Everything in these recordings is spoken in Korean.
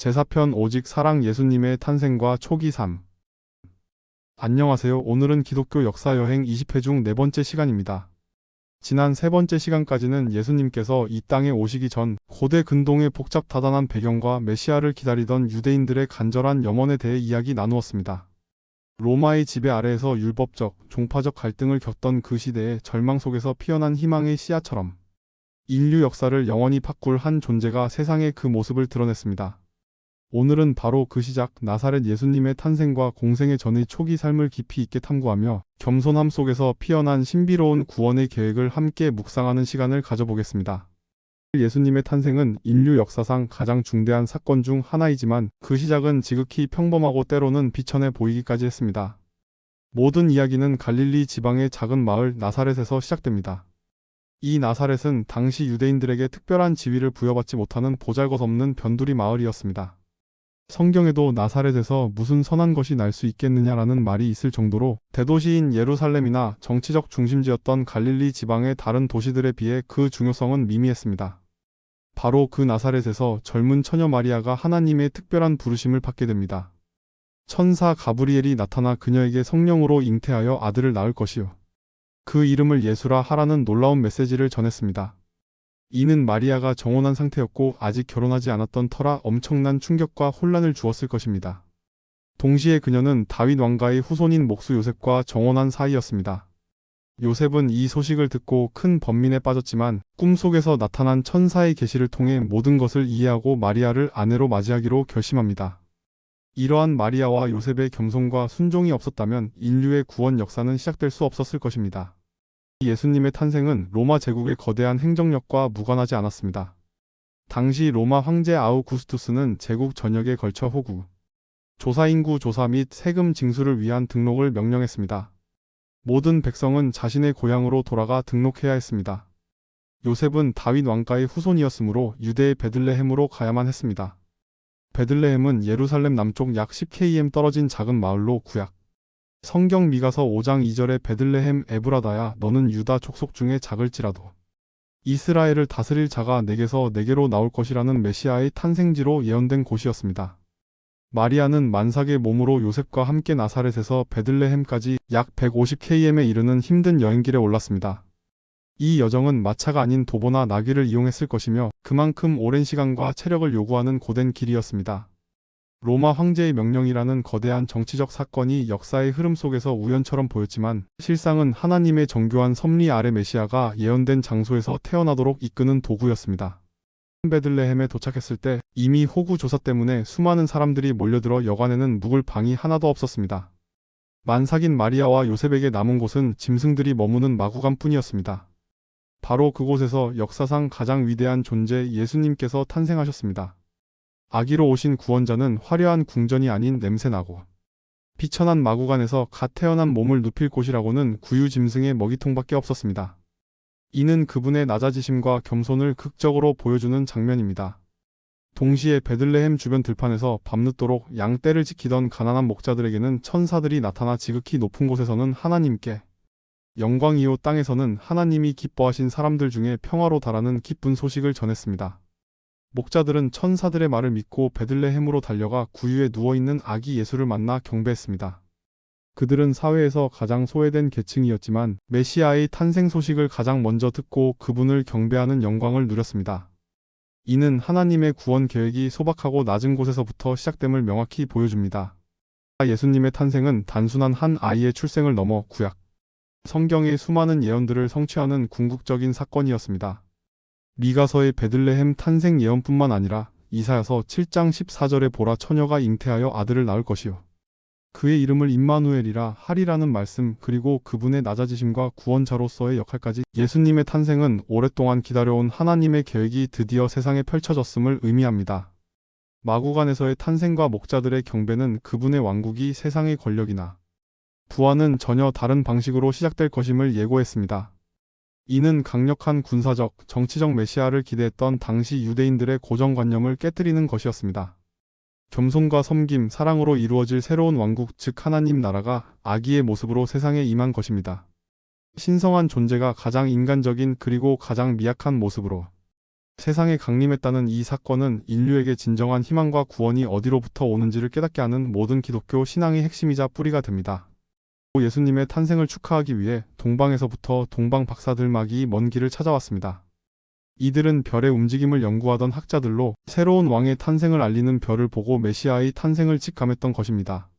제4편 오직 사랑 예수님의 탄생과 초기 삶. 안녕하세요. 오늘은 기독교 역사 여행 20회 중 네 번째 시간입니다. 지난 세 번째 시간까지는 예수님께서 이 땅에 오시기 전 고대 근동의 복잡다단한 배경과 메시아를 기다리던 유대인들의 간절한 염원에 대해 이야기 나누었습니다. 로마의 지배 아래에서 율법적, 종파적 갈등을 겪던 그 시대의 절망 속에서 피어난 희망의 씨앗처럼 인류 역사를 영원히 바꿀 한 존재가 세상에 그 모습을 드러냈습니다. 오늘은 바로 그 시작 나사렛 예수님의 탄생과 공생의 전의 초기 삶을 깊이 있게 탐구하며 겸손함 속에서 피어난 신비로운 구원의 계획을 함께 묵상하는 시간을 가져보겠습니다. 예수님의 탄생은 인류 역사상 가장 중대한 사건 중 하나이지만 그 시작은 지극히 평범하고 때로는 비천해 보이기까지 했습니다. 모든 이야기는 갈릴리 지방의 작은 마을 나사렛에서 시작됩니다. 이 나사렛은 당시 유대인들에게 특별한 지위를 부여받지 못하는 보잘것없는 변두리 마을이었습니다. 성경에도 나사렛에서 무슨 선한 것이 날 수 있겠느냐라는 말이 있을 정도로 대도시인 예루살렘이나 정치적 중심지였던 갈릴리 지방의 다른 도시들에 비해 그 중요성은 미미했습니다. 바로 그 나사렛에서 젊은 처녀 마리아가 하나님의 특별한 부르심을 받게 됩니다. 천사 가브리엘이 나타나 그녀에게 성령으로 잉태하여 아들을 낳을 것이요. 그 이름을 예수라 하라는 놀라운 메시지를 전했습니다. 이는 마리아가 정혼한 상태였고 아직 결혼하지 않았던 터라 엄청난 충격과 혼란을 주었을 것입니다. 동시에 그녀는 다윗 왕가의 후손인 목수 요셉과 정혼한 사이였습니다. 요셉은 이 소식을 듣고 큰 번민에 빠졌지만 꿈속에서 나타난 천사의 계시를 통해 모든 것을 이해하고 마리아를 아내로 맞이하기로 결심합니다. 이러한 마리아와 요셉의 겸손과 순종이 없었다면 인류의 구원 역사는 시작될 수 없었을 것입니다. 예수님의 탄생은 로마 제국의 거대한 행정력과 무관하지 않았습니다. 당시 로마 황제 아우구스투스는 제국 전역에 걸쳐 호구, 조사인구 조사 및 세금 징수를 위한 등록을 명령했습니다. 모든 백성은 자신의 고향으로 돌아가 등록해야 했습니다. 요셉은 다윗 왕가의 후손이었으므로 유대의 베들레헴으로 가야만 했습니다. 베들레헴은 예루살렘 남쪽 약 10km 떨어진 작은 마을로 구약 성경 미가서 5장 2절에 베들레헴 에브라다야 너는 유다 족속 중에 작을지라도 이스라엘을 다스릴 자가 내게서 내게로 나올 것이라는 메시아의 탄생지로 예언된 곳이었습니다. 마리아는 만삭의 몸으로 요셉과 함께 나사렛에서 베들레헴까지 약 150km에 이르는 힘든 여행길에 올랐습니다. 이 여정은 마차가 아닌 도보나 나귀를 이용했을 것이며 그만큼 오랜 시간과 체력을 요구하는 고된 길이었습니다. 로마 황제의 명령이라는 거대한 정치적 사건이 역사의 흐름 속에서 우연처럼 보였지만 실상은 하나님의 정교한 섭리 아래 메시아가 예언된 장소에서 태어나도록 이끄는 도구였습니다. 베들레헴에 도착했을 때 이미 호구 조사 때문에 수많은 사람들이 몰려들어 여관에는 묵을 방이 하나도 없었습니다. 만삭인 마리아와 요셉에게 남은 곳은 짐승들이 머무는 마구간뿐이었습니다. 바로 그곳에서 역사상 가장 위대한 존재 예수님께서 탄생하셨습니다. 아기로 오신 구원자는 화려한 궁전이 아닌 냄새나고 비천한 마구간에서 갓 태어난 몸을 눕힐 곳이라고는 구유 짐승의 먹이통밖에 없었습니다. 이는 그분의 낮아지심과 겸손을 극적으로 보여주는 장면입니다. 동시에 베들레헴 주변 들판에서 밤늦도록 양떼를 지키던 가난한 목자들에게는 천사들이 나타나 지극히 높은 곳에서는 하나님께 영광이요 땅에서는 하나님이 기뻐하신 사람들 중에 평화로 달하는 기쁜 소식을 전했습니다. 목자들은 천사들의 말을 믿고 베들레헴으로 달려가 구유에 누워있는 아기 예수를 만나 경배했습니다. 그들은 사회에서 가장 소외된 계층이었지만 메시아의 탄생 소식을 가장 먼저 듣고 그분을 경배하는 영광을 누렸습니다. 이는 하나님의 구원 계획이 소박하고 낮은 곳에서부터 시작됨을 명확히 보여줍니다. 예수님의 탄생은 단순한 한 아이의 출생을 넘어 구약 성경의 수많은 예언들을 성취하는 궁극적인 사건이었습니다. 미가서의 베들레헴 탄생 예언뿐만 아니라 이사야서 7장 14절에 보라 처녀가 잉태하여 아들을 낳을 것이요. 그의 이름을 임마누엘이라 하리라는 말씀 그리고 그분의 낮아지심과 구원자로서의 역할까지 예수님의 탄생은 오랫동안 기다려온 하나님의 계획이 드디어 세상에 펼쳐졌음을 의미합니다. 마구간에서의 탄생과 목자들의 경배는 그분의 왕국이 세상의 권력이나 부와는 전혀 다른 방식으로 시작될 것임을 예고했습니다. 이는 강력한 군사적, 정치적 메시아를 기대했던 당시 유대인들의 고정관념을 깨뜨리는 것이었습니다. 겸손과 섬김, 사랑으로 이루어질 새로운 왕국, 즉 하나님 나라가 아기의 모습으로 세상에 임한 것입니다. 신성한 존재가 가장 인간적인 그리고 가장 미약한 모습으로 세상에 강림했다는 이 사건은 인류에게 진정한 희망과 구원이 어디로부터 오는지를 깨닫게 하는 모든 기독교 신앙의 핵심이자 뿌리가 됩니다. 예수님의 탄생을 축하하기 위해 동방에서부터 동방 박사들막이 먼 길을 찾아왔습니다. 이들은 별의 움직임을 연구하던 학자들로 새로운 왕의 탄생을 알리는 별을 보고 메시아의 탄생을 직감했던 것입니다.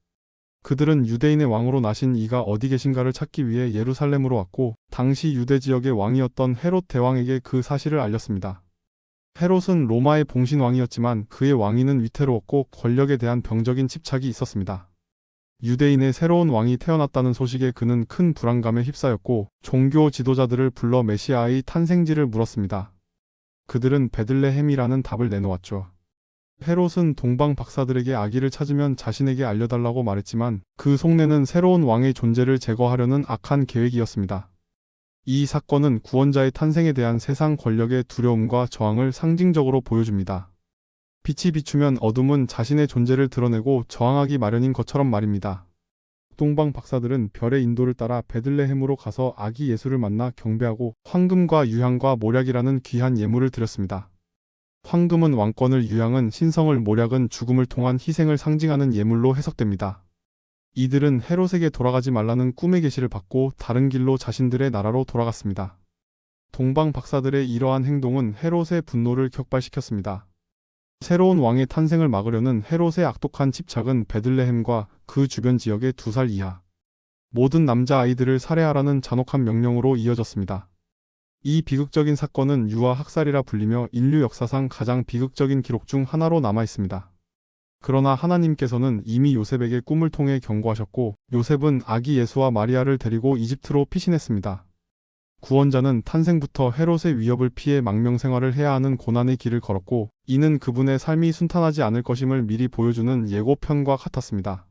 그들은 유대인의 왕으로 나신 이가 어디 계신가를 찾기 위해 예루살렘으로 왔고, 당시 유대 지역의 왕이었던 헤롯 대왕에게 그 사실을 알렸습니다. 헤롯은 로마의 봉신왕이었지만 그의 왕위는 위태로웠고 권력에 대한 병적인 집착이 있었습니다. 유대인의 새로운 왕이 태어났다는 소식에 그는 큰 불안감에 휩싸였고 종교 지도자들을 불러 메시아의 탄생지를 물었습니다. 그들은 베들레헴이라는 답을 내놓았죠. 헤롯은 동방 박사들에게 아기를 찾으면 자신에게 알려달라고 말했지만 그 속내는 새로운 왕의 존재를 제거하려는 악한 계획이었습니다. 이 사건은 구원자의 탄생에 대한 세상 권력의 두려움과 저항을 상징적으로 보여줍니다. 빛이 비추면 어둠은 자신의 존재를 드러내고 저항하기 마련인 것처럼 말입니다. 동방 박사들은 별의 인도를 따라 베들레헴으로 가서 아기 예수를 만나 경배하고 황금과 유향과 모략이라는 귀한 예물을 드렸습니다. 황금은 왕권을, 유향은 신성을, 모략은 죽음을 통한 희생을 상징하는 예물로 해석됩니다. 이들은 헤롯에게 돌아가지 말라는 꿈의 계시를 받고 다른 길로 자신들의 나라로 돌아갔습니다. 동방 박사들의 이러한 행동은 헤롯의 분노를 격발시켰습니다. 새로운 왕의 탄생을 막으려는 헤롯의 악독한 집착은 베들레헴과 그 주변 지역의 2살 이하 모든 남자 아이들을 살해하라는 잔혹한 명령으로 이어졌습니다. 이 비극적인 사건은 유아 학살이라 불리며 인류 역사상 가장 비극적인 기록 중 하나로 남아 있습니다. 그러나 하나님께서는 이미 요셉에게 꿈을 통해 경고하셨고 요셉은 아기 예수와 마리아를 데리고 이집트로 피신했습니다. 구원자는 탄생부터 헤롯의 위협을 피해 망명 생활을 해야 하는 고난의 길을 걸었고 이는 그분의 삶이 순탄하지 않을 것임을 미리 보여주는 예고편과 같았습니다.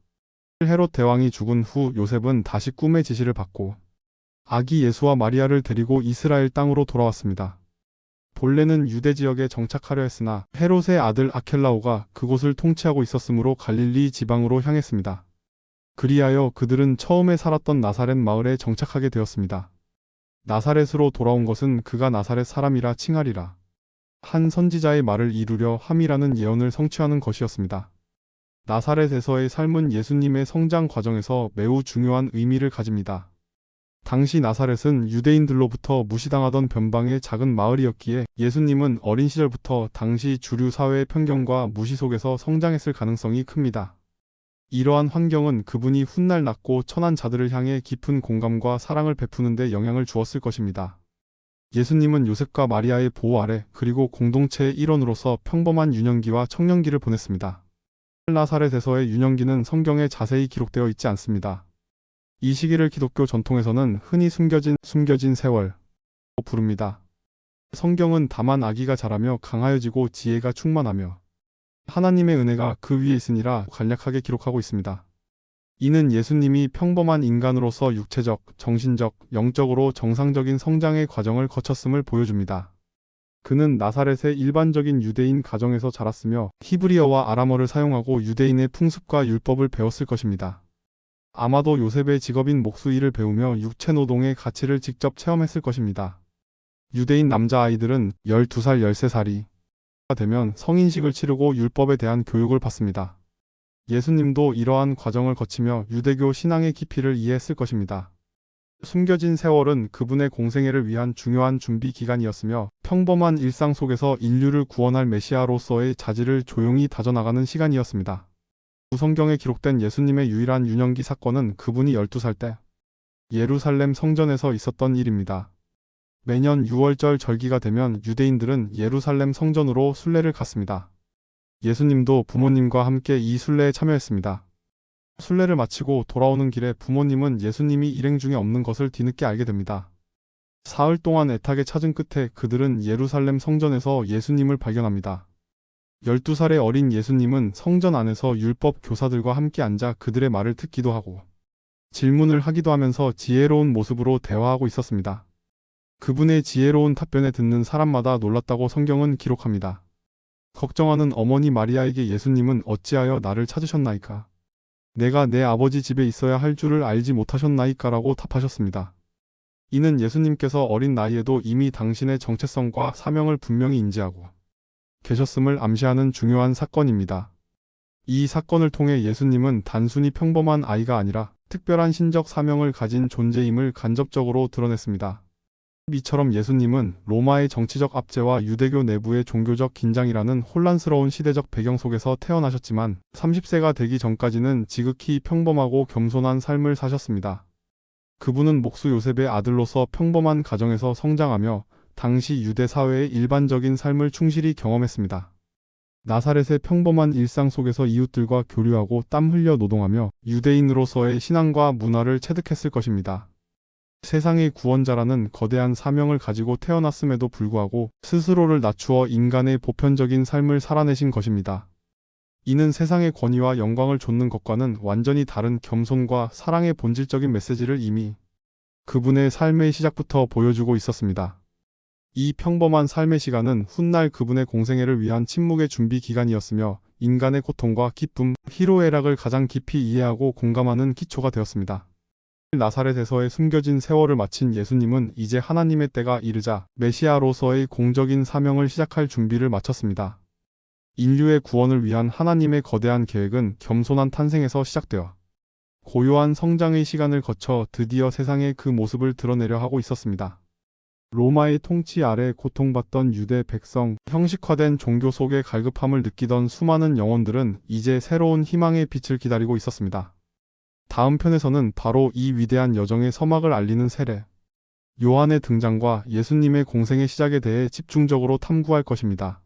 헤롯 대왕이 죽은 후 요셉은 다시 꿈의 지시를 받고 아기 예수와 마리아를 데리고 이스라엘 땅으로 돌아왔습니다. 본래는 유대 지역에 정착하려 했으나 헤롯의 아들 아켈라오가 그곳을 통치하고 있었으므로 갈릴리 지방으로 향했습니다. 그리하여 그들은 처음에 살았던 나사렛 마을에 정착하게 되었습니다. 나사렛으로 돌아온 것은 그가 나사렛 사람이라 칭하리라. 한 선지자의 말을 이루려 함이라는 예언을 성취하는 것이었습니다. 나사렛에서의 삶은 예수님의 성장 과정에서 매우 중요한 의미를 가집니다. 당시 나사렛은 유대인들로부터 무시당하던 변방의 작은 마을이었기에 예수님은 어린 시절부터 당시 주류 사회의 편견과 무시 속에서 성장했을 가능성이 큽니다. 이러한 환경은 그분이 훗날 낮고 천한 자들을 향해 깊은 공감과 사랑을 베푸는 데 영향을 주었을 것입니다. 예수님은 요셉과 마리아의 보호 아래 그리고 공동체의 일원으로서 평범한 유년기와 청년기를 보냈습니다. 나사렛에서의 유년기는 성경에 자세히 기록되어 있지 않습니다. 이 시기를 기독교 전통에서는 흔히 숨겨진 세월로 부릅니다. 성경은 다만 아기가 자라며 강하여지고 지혜가 충만하며 하나님의 은혜가 그 위에 있으니라 간략하게 기록하고 있습니다. 이는 예수님이 평범한 인간으로서 육체적, 정신적, 영적으로 정상적인 성장의 과정을 거쳤음을 보여줍니다. 그는 나사렛의 일반적인 유대인 가정에서 자랐으며 히브리어와 아람어를 사용하고 유대인의 풍습과 율법을 배웠을 것입니다. 아마도 요셉의 직업인 목수일을 배우며 육체노동의 가치를 직접 체험했을 것입니다. 유대인 남자아이들은 12살, 13살이 되면 성인식을 치르고 율법에 대한 교육을 받습니다. 예수님도 이러한 과정을 거치며 유대교 신앙의 깊이를 이해했을 것입니다. 숨겨진 세월은 그분의 공생애를 위한 중요한 준비 기간이었으며 평범한 일상 속에서 인류를 구원할 메시아로서의 자질을 조용히 다져나가는 시간이었습니다. 성경에 기록된 예수님의 유일한 유년기 사건은 그분이 12살 때 예루살렘 성전에서 있었던 일입니다. 매년 6월절 절기가 되면 유대인들은 예루살렘 성전으로 순례를 갔습니다. 예수님도 부모님과 함께 이 순례에 참여했습니다. 순례를 마치고 돌아오는 길에 부모님은 예수님이 일행 중에 없는 것을 뒤늦게 알게 됩니다. 사흘 동안 애타게 찾은 끝에 그들은 예루살렘 성전에서 예수님을 발견합니다. 12살의 어린 예수님은 성전 안에서 율법 교사들과 함께 앉아 그들의 말을 듣기도 하고 질문을 하기도 하면서 지혜로운 모습으로 대화하고 있었습니다. 그분의 지혜로운 답변에 듣는 사람마다 놀랐다고 성경은 기록합니다. 걱정하는 어머니 마리아에게 예수님은 어찌하여 나를 찾으셨나이까? 내가 내 아버지 집에 있어야 할 줄을 알지 못하셨나이까? 라고 답하셨습니다. 이는 예수님께서 어린 나이에도 이미 당신의 정체성과 사명을 분명히 인지하고 계셨음을 암시하는 중요한 사건입니다. 이 사건을 통해 예수님은 단순히 평범한 아이가 아니라 특별한 신적 사명을 가진 존재임을 간접적으로 드러냈습니다. 이처럼 예수님은 로마의 정치적 압제와 유대교 내부의 종교적 긴장이라는 혼란스러운 시대적 배경 속에서 태어나셨지만 30세가 되기 전까지는 지극히 평범하고 겸손한 삶을 사셨습니다. 그분은 목수 요셉의 아들로서 평범한 가정에서 성장하며 당시 유대 사회의 일반적인 삶을 충실히 경험했습니다. 나사렛의 평범한 일상 속에서 이웃들과 교류하고 땀 흘려 노동하며 유대인으로서의 신앙과 문화를 체득했을 것입니다. 세상의 구원자라는 거대한 사명을 가지고 태어났음에도 불구하고 스스로를 낮추어 인간의 보편적인 삶을 살아내신 것입니다. 이는 세상의 권위와 영광을 좇는 것과는 완전히 다른 겸손과 사랑의 본질적인 메시지를 이미 그분의 삶의 시작부터 보여주고 있었습니다. 이 평범한 삶의 시간은 훗날 그분의 공생애를 위한 침묵의 준비 기간이었으며 인간의 고통과 기쁨, 희로애락을 가장 깊이 이해하고 공감하는 기초가 되었습니다. 나사렛에서의 숨겨진 세월을 마친 예수님은 이제 하나님의 때가 이르자 메시아로서의 공적인 사명을 시작할 준비를 마쳤습니다. 인류의 구원을 위한 하나님의 거대한 계획은 겸손한 탄생에서 시작되어 고요한 성장의 시간을 거쳐 드디어 세상에 그 모습을 드러내려 하고 있었습니다. 로마의 통치 아래 고통받던 유대 백성, 형식화된 종교 속의 갈급함을 느끼던 수많은 영혼들은 이제 새로운 희망의 빛을 기다리고 있었습니다. 다음 편에서는 바로 이 위대한 여정의 서막을 알리는 세례, 요한의 등장과 예수님의 공생의 시작에 대해 집중적으로 탐구할 것입니다.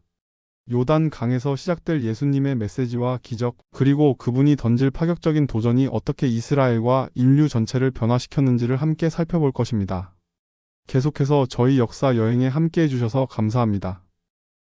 요단 강에서 시작될 예수님의 메시지와 기적, 그리고 그분이 던질 파격적인 도전이 어떻게 이스라엘과 인류 전체를 변화시켰는지를 함께 살펴볼 것입니다. 계속해서 저희 역사 여행에 함께 해주셔서 감사합니다.